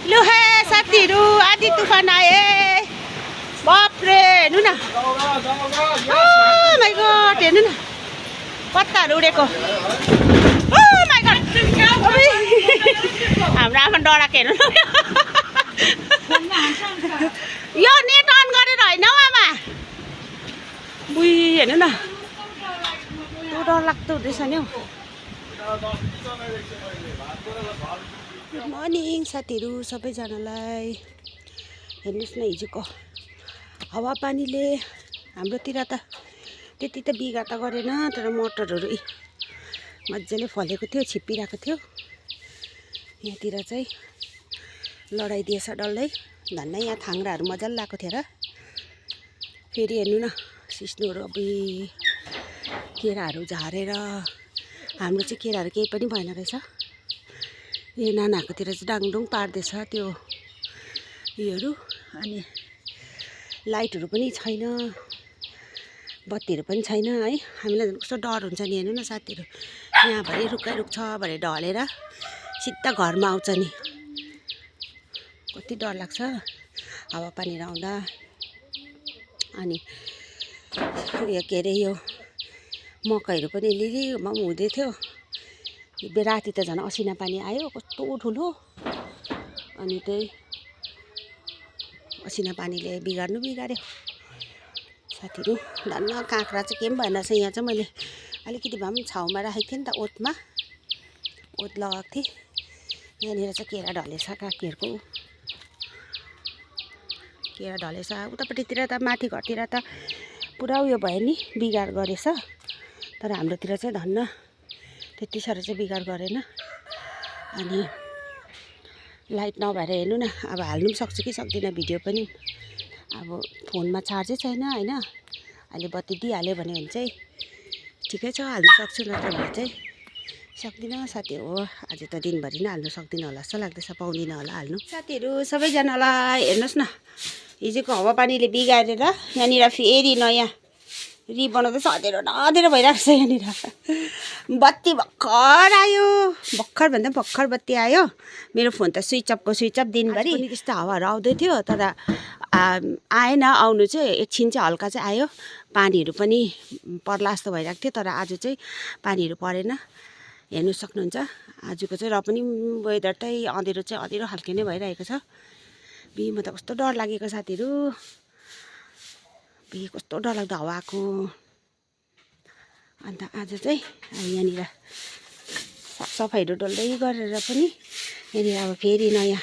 लु हे साथीहरू आधी तुफान आए बाफ्रे हेर्नु न माइ गड हेर्नु न पत्ताहरू उडेको माइ गड हाम्रो आफ्नो डराक हेर्नु यो नेट अन गरेर होइन हौ आमा बुई हेर्नु न त्यो डर लाग्दो हुँदैछ नि हौ गुड मर्निङ साथीहरू सबैजनालाई हेर्नुहोस् न हिजोको हावापानीले हाम्रोतिर त त्यति त बिगार त गरेन तर मटरहरू मजाले फलेको थियो छिप्पिरहेको थियो यहाँतिर चाहिँ लडाइदिएछ डल्लै धन्नै यहाँ थाङ्राहरू मजाले लगाएको थियो र फेरि हेर्नु न सिस्नुहरू अब केराहरू झारेर हाम्रो चाहिँ केराहरू केही पनि भएन रहेछ यो नानाहरूकोतिर चाहिँ डाङडुङ पार्दैछ त्यो उयोहरू अनि लाइटहरू पनि छैन बत्तीहरू पनि छैन है हामीलाई कस्तो डर हुन्छ नि हेर्नु न साथीहरू यहाँ भरे रुखै रुख छ भरे ढलेर सिधा घरमा आउँछ नि कति डर लाग्छ हावापानी आउँदा अनि उयो के अरे यो मकैहरू पनि लिलिमा पनि हुँदै थियो राति त झन् असिना पानी आयो कस्तो ठुलो अनि त्यही असिना पानीले बिगार्यो साथीहरू धन्न काँक्रा चाहिँ केही पनि भएन रहेछ यहाँ चाहिँ मैले अलिकति भए पनि छाउमा राखेको थिएँ नि त ओतमा ओत लगाएको थिएँ यहाँनिर चाहिँ केरा ढलेछ काकीहरूको केरा ढलेछ उतापट्टितिर त माथि घरतिर त पुरा उयो भयो नि बिगार गरेछ तर हाम्रोतिर चाहिँ धन्न त्यति साह्रो चाहिँ बिगार गरेन अनि लाइट नभएर हेर्नु न अब हाल्नु पनि सक्छु कि सक्दिनँ भिडियो पनि अब फोनमा चार्जै छैन होइन अहिले बत्ती दिइहाल्यो भने चाहिँ ठिकै छ हाल्नु सक्छु नत्र भने चाहिँ सक्दिनँ साथी हो आज त दिनभरि नै हाल्नु सक्दिनँ होला जस्तो लाग्दैछ पाउँदिनँ होला हाल्नु साथीहरू सबैजनालाई हेर्नुहोस् न हिजोको हावापानीले बिगारेर यहाँनिर फेरि नयाँ बनाउँदैछ अँधेरो नअँधेरो भइरहेको छ यहाँनिर बत्ती भर्खर आयो भर्खर भन्दा भर्खर बत्ती आयो मेरो फोन त स्विच अफ दिनभरि पनि त्यस्तो हावाहरू आउँदै थियो तर आएन आउनु चाहिँ एकछिन चाहिँ हल्का चाहिँ आयो पानीहरू पनि पर्ला जस्तो भइरहेको थियो तर आज चाहिँ पानीहरू परेन हेर्नु सक्नुहुन्छ आजको चाहिँ र पनि वेदर चाहिँ अँधेरो खालको नै भइरहेको छ म त कस्तो डर लागेको साथीहरू कस्तो डरलाग्दो हावा आएको अन्त आज चाहिँ यहाँनिर साफसफाइहरू डल्लै गरेर पनि यहाँनिर अब फेरि नयाँ